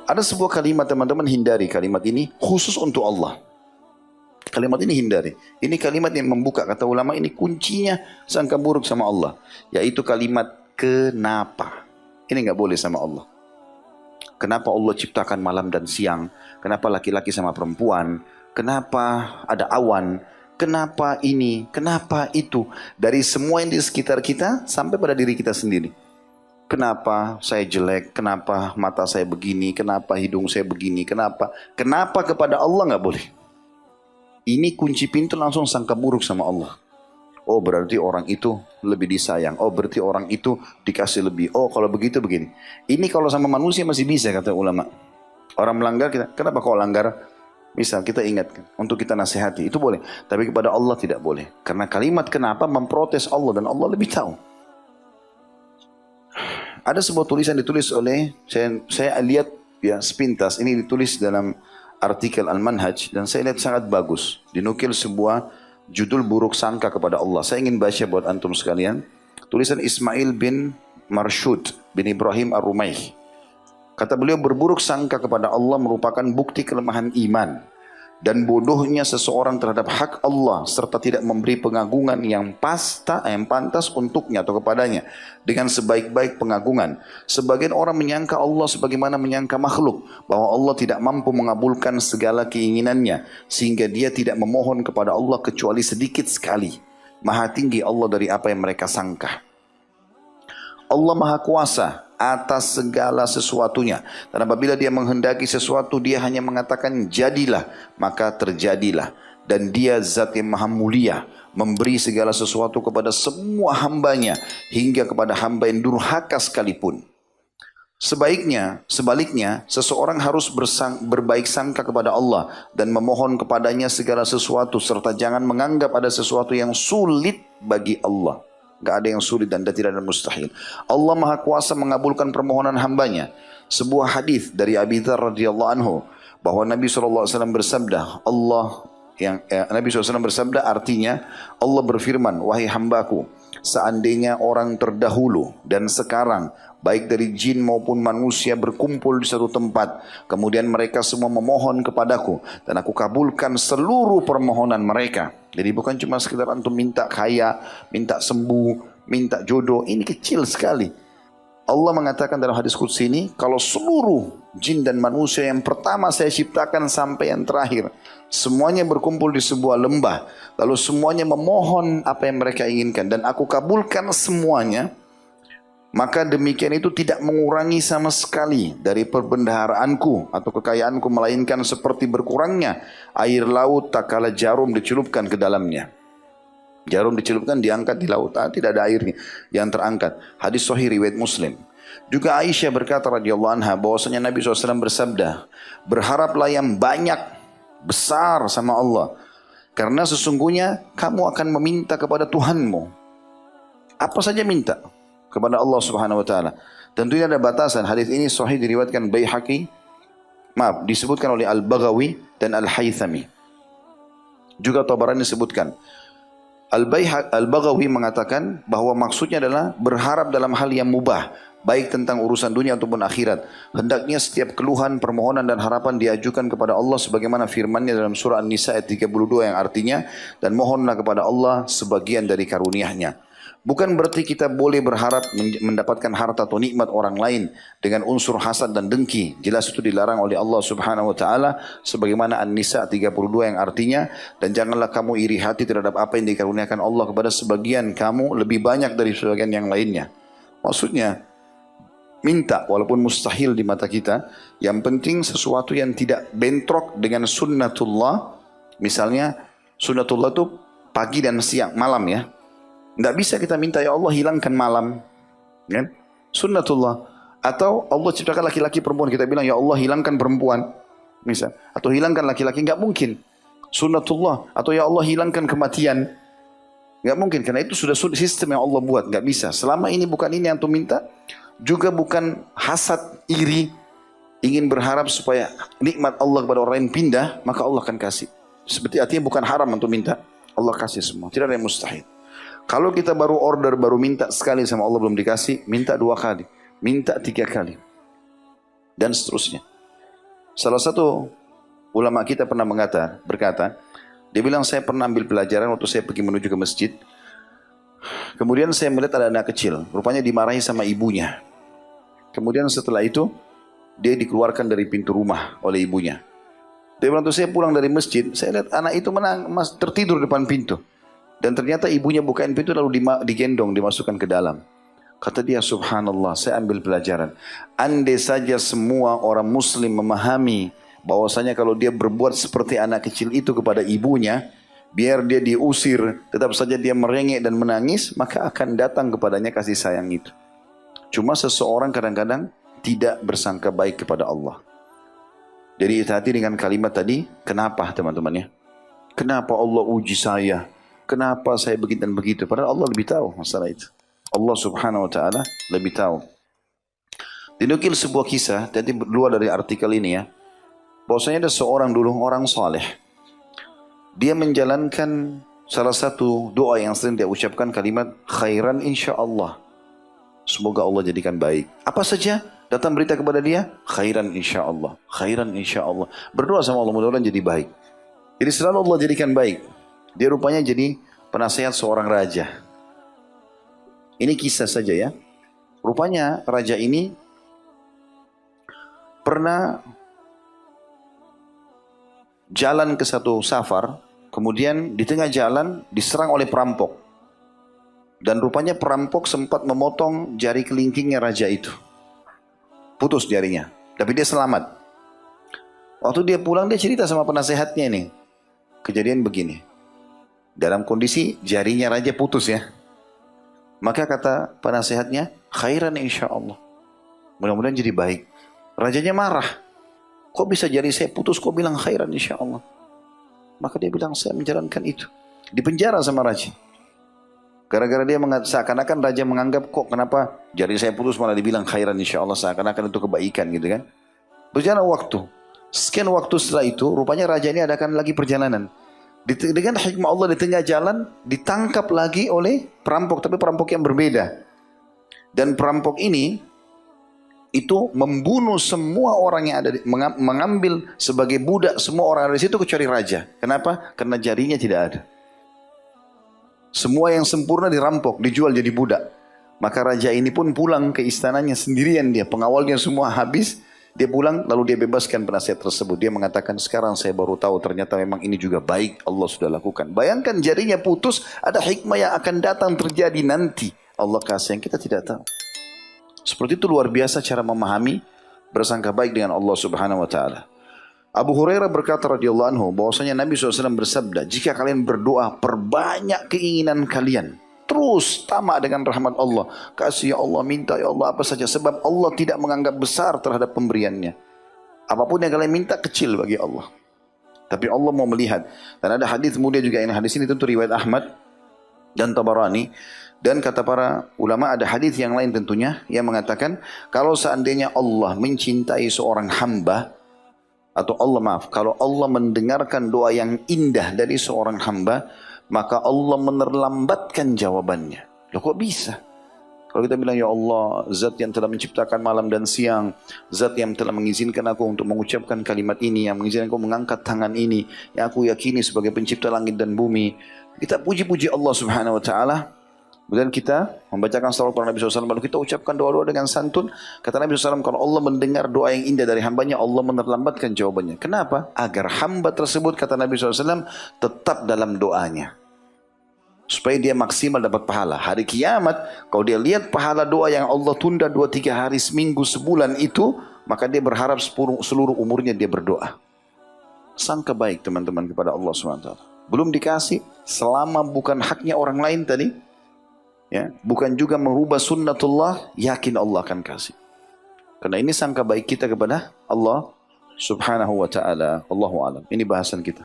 Ada sebuah kalimat teman-teman, hindari kalimat ini khusus untuk Allah. Kalimat ini hindari. Ini kalimat yang membuka, kata ulama, ini kuncinya sangka buruk sama Allah. Yaitu kalimat kenapa. Ini nggak boleh sama Allah. Kenapa Allah ciptakan malam dan siang? Kenapa laki-laki sama perempuan? Kenapa ada awan? Kenapa ini? Kenapa itu? Dari semua yang di sekitar kita sampai pada diri kita sendiri. Kenapa saya jelek? Kenapa mata saya begini? Kenapa hidung saya begini? Kenapa? Kenapa kepada Allah nggak boleh. Ini kunci pintu langsung sangka buruk sama Allah. Oh berarti orang itu lebih disayang. Oh berarti orang itu dikasih lebih. Oh kalau begitu begini. Ini kalau sama manusia masih bisa kata ulama. Orang melanggar kita, kenapa kau langgar? Misal kita ingatkan, untuk kita nasihati, itu boleh. Tapi kepada Allah tidak boleh. Karena kalimat kenapa memprotes Allah dan Allah lebih tahu. Ada sebuah tulisan ditulis oleh, saya lihat ya sepintas, ini ditulis dalam artikel Al-Manhaj dan saya lihat sangat bagus. Dinukil sebuah judul buruk sangka kepada Allah. Saya ingin baca buat antum sekalian. Tulisan Ismail bin Marshud bin Ibrahim Ar-Rumaih. Kata beliau, berburuk sangka kepada Allah merupakan bukti kelemahan iman dan bodohnya seseorang terhadap hak Allah serta tidak memberi pengagungan yang pantas untuknya atau kepadanya dengan sebaik-baik pengagungan. Sebagian orang menyangka Allah sebagaimana menyangka makhluk, bahwa Allah tidak mampu mengabulkan segala keinginannya sehingga dia tidak memohon kepada Allah kecuali sedikit sekali. Maha tinggi Allah dari apa yang mereka sangka. Allah Maha Kuasa atas segala sesuatunya. Dan apabila dia menghendaki sesuatu, dia hanya mengatakan jadilah, maka terjadilah. Dan dia zat yang maha mulia, memberi segala sesuatu kepada semua hambanya, hingga kepada hamba yang durhaka sekalipun. Sebaliknya, seseorang harus berbaik sangka kepada Allah dan memohon kepadanya segala sesuatu, serta jangan menganggap ada sesuatu yang sulit bagi Allah. Gak ada yang sulit dan tidak ada mustahil. Allah Maha Kuasa mengabulkan permohonan hambanya. Sebuah hadis dari Abi Dzar radhiyallahu anhu bahwa Nabi SAW bersabda, Nabi SAW bersabda, artinya Allah berfirman, wahai hambaku, seandainya orang terdahulu dan sekarang, baik dari jin maupun manusia berkumpul di satu tempat, kemudian mereka semua memohon kepadaku, dan aku kabulkan seluruh permohonan mereka. Jadi bukan cuma sekedar antum minta kaya, minta sembuh, minta jodoh, ini kecil sekali. Allah mengatakan dalam hadis qudsi ini, kalau seluruh jin dan manusia yang pertama saya ciptakan sampai yang terakhir, semuanya berkumpul di sebuah lembah, lalu semuanya memohon apa yang mereka inginkan, dan aku kabulkan semuanya, maka demikian itu tidak mengurangi sama sekali dari perbendaharaanku atau kekayaanku, melainkan seperti berkurangnya air laut tak kala jarum dicelupkan ke dalamnya. Jarum dicelupkan, diangkat di laut, tidak ada airnya yang terangkat. Hadis sahih riwayat Muslim. Juga Aisyah berkata radhiyallahu anha bahwasanya Nabi SAW bersabda, berharaplah yang banyak, besar sama Allah, karena sesungguhnya kamu akan meminta kepada Tuhanmu. Apa saja minta kepada Allah Subhanahu wa taala. Tentunya ada batasan. Hadis ini sahih diriwayatkan disebutkan oleh Al-Baghawi dan Al-Haythami. Juga Tabarani disebutkan. Al-Baghawi mengatakan bahwa maksudnya adalah berharap dalam hal yang mubah, baik tentang urusan dunia ataupun akhirat. Hendaknya setiap keluhan, permohonan dan harapan diajukan kepada Allah sebagaimana firman-Nya dalam surah An-Nisa ayat 32 yang artinya, dan mohonlah kepada Allah sebagian dari karunia-Nya. Bukan berarti kita boleh berharap mendapatkan harta atau nikmat orang lain dengan unsur hasad dan dengki. Jelas itu dilarang oleh Allah Subhanahu wa taala sebagaimana An-Nisa 32 yang artinya, dan janganlah kamu iri hati terhadap apa yang dikaruniakan Allah kepada sebagian kamu lebih banyak dari sebagian yang lainnya. Maksudnya minta walaupun mustahil di mata kita, yang penting sesuatu yang tidak bentrok dengan sunnatullah. Misalnya sunnatullah itu pagi dan siang, malam ya. Tidak bisa kita minta ya Allah hilangkan malam, kan? Sunnatullah. Atau Allah ciptakan laki-laki perempuan, kita bilang ya Allah hilangkan perempuan, misal. Atau hilangkan laki-laki, nggak mungkin. Sunnatullah. Atau ya Allah hilangkan kematian, nggak mungkin. Karena itu sudah sistem yang Allah buat, nggak bisa. Selama ini bukan ini yang antum minta, juga bukan hasad, iri, ingin berharap supaya nikmat Allah kepada orang lain pindah, maka Allah akan kasih. Seperti artinya bukan haram untuk minta, Allah kasih semua. Tidak ada yang mustahil. Kalau kita baru order, baru minta sekali sama Allah belum dikasih, minta 2 kali, minta 3 kali, dan seterusnya. Salah satu ulama kita pernah berkata, dia bilang saya pernah ambil pelajaran waktu saya pergi menuju ke masjid. Kemudian saya melihat ada anak kecil, rupanya dimarahi sama ibunya. Kemudian setelah itu, dia dikeluarkan dari pintu rumah oleh ibunya. Dia bilang, saya pulang dari masjid, saya lihat anak itu tertidur depan pintu. Dan ternyata ibunya bukain pintu lalu digendong, dimasukkan ke dalam. Kata dia, subhanallah, saya ambil pelajaran. Andai saja semua orang muslim memahami bahwasanya kalau dia berbuat seperti anak kecil itu kepada ibunya, biar dia diusir, tetap saja dia merengek dan menangis, maka akan datang kepadanya kasih sayang itu. Cuma seseorang kadang-kadang tidak bersangka baik kepada Allah. Jadi hati-hati dengan kalimat tadi, kenapa teman-teman ya? Kenapa Allah uji saya? Kenapa saya begini dan begitu? Padahal Allah lebih tahu masalah itu. Allah subhanahu wa ta'ala lebih tahu. Dinukil sebuah kisah, tadi keluar dari artikel ini ya. Bahwasanya ada seorang dulu, orang saleh. Dia menjalankan salah satu doa yang sering dia ucapkan kalimat khairan insyaallah. Semoga Allah jadikan baik. Apa saja datang berita kepada dia, khairan insyaallah, khairan insyaallah. Berdoa sama Allah mudah-mudahan jadi baik. Jadi selalu Allah jadikan baik. Dia rupanya jadi penasehat seorang raja. Ini kisah saja ya. Rupanya raja ini pernah jalan ke satu safar. Kemudian di tengah jalan diserang oleh perampok. Dan rupanya perampok sempat memotong jari kelingkingnya raja itu. Putus jarinya. Tapi dia selamat. Waktu dia pulang dia cerita sama penasehatnya nih. Kejadian begini. Dalam kondisi jarinya raja putus ya. Maka kata penasehatnya, khairan insyaallah. Mudah-mudahan jadi baik. Rajanya marah. Kok bisa jari saya putus, kok bilang khairan insyaallah? Maka dia bilang, saya menjalankan itu. Dipenjara sama raja. Gara-gara dia seakan-akan raja menganggap, kok kenapa jari saya putus malah dibilang khairan insyaallah, seakan-akan itu kebaikan gitu kan. Berjalan waktu. Sekian waktu setelah itu, rupanya raja ini adakan lagi perjalanan. Dengan hikmah Allah di tengah jalan, ditangkap lagi oleh perampok, tapi perampok yang berbeda. Dan perampok ini, itu membunuh semua orang yang ada, mengambil sebagai budak semua orang dari situ kecuali raja. Kenapa? Karena jarinya tidak ada. Semua yang sempurna dirampok, dijual jadi budak. Maka raja ini pun pulang ke istananya sendirian dia. Pengawalnya semua habis. Dia pulang lalu dia bebaskan penasihat tersebut. Dia mengatakan, sekarang saya baru tahu ternyata memang ini juga baik Allah sudah lakukan. Bayangkan jarinya putus, ada hikmah yang akan datang terjadi nanti. Allah kasih yang kita tidak tahu. Seperti itu luar biasa cara memahami bersangka baik dengan Allah subhanahu wa ta'ala. Abu Hurairah berkata radhiyallahu anhu bahwasanya Nabi SAW bersabda, jika kalian berdoa perbanyak keinginan kalian, terus tamak dengan rahmat Allah, kasih ya Allah, minta ya Allah apa saja, sebab Allah tidak menganggap besar terhadap pemberiannya. Apapun yang kalian minta kecil bagi Allah, tapi Allah mau melihat. Dan ada hadis mulia juga, ini hadis ini tentu riwayat Ahmad dan Tabarani. Dan kata para ulama ada hadis yang lain tentunya yang mengatakan kalau seandainya Allah mencintai seorang hamba, atau kalau Allah mendengarkan doa yang indah dari seorang hamba, maka Allah menerlambatkan jawabannya. Loh kok bisa? Kalau kita bilang ya Allah, zat yang telah menciptakan malam dan siang, zat yang telah mengizinkan aku untuk mengucapkan kalimat ini, yang mengizinkan aku mengangkat tangan ini, yang aku yakini sebagai pencipta langit dan bumi, kita puji-puji Allah subhanahu wa ta'ala. Kemudian kita membacakan salawat kepada Nabi SAW, lalu kita ucapkan doa-doa dengan santun. Kata Nabi SAW, kalau Allah mendengar doa yang indah dari hambanya, Allah menerlambatkan jawabannya. Kenapa? Agar hamba tersebut, kata Nabi SAW, tetap dalam doanya. Supaya dia maksimal dapat pahala. Hari kiamat, kalau dia lihat pahala doa yang Allah tunda 2-3 hari, seminggu, sebulan itu, maka dia berharap seluruh umurnya dia berdoa. Sangka baik teman-teman kepada Allah SWT. Belum dikasih, selama bukan haknya orang lain tadi, ya, bukan juga merubah sunnatullah, yakin Allah akan kasih. Karena ini sangka baik kita kepada Allah subhanahu wa ta'ala. Allahu a'lam. Ini bahasan kita.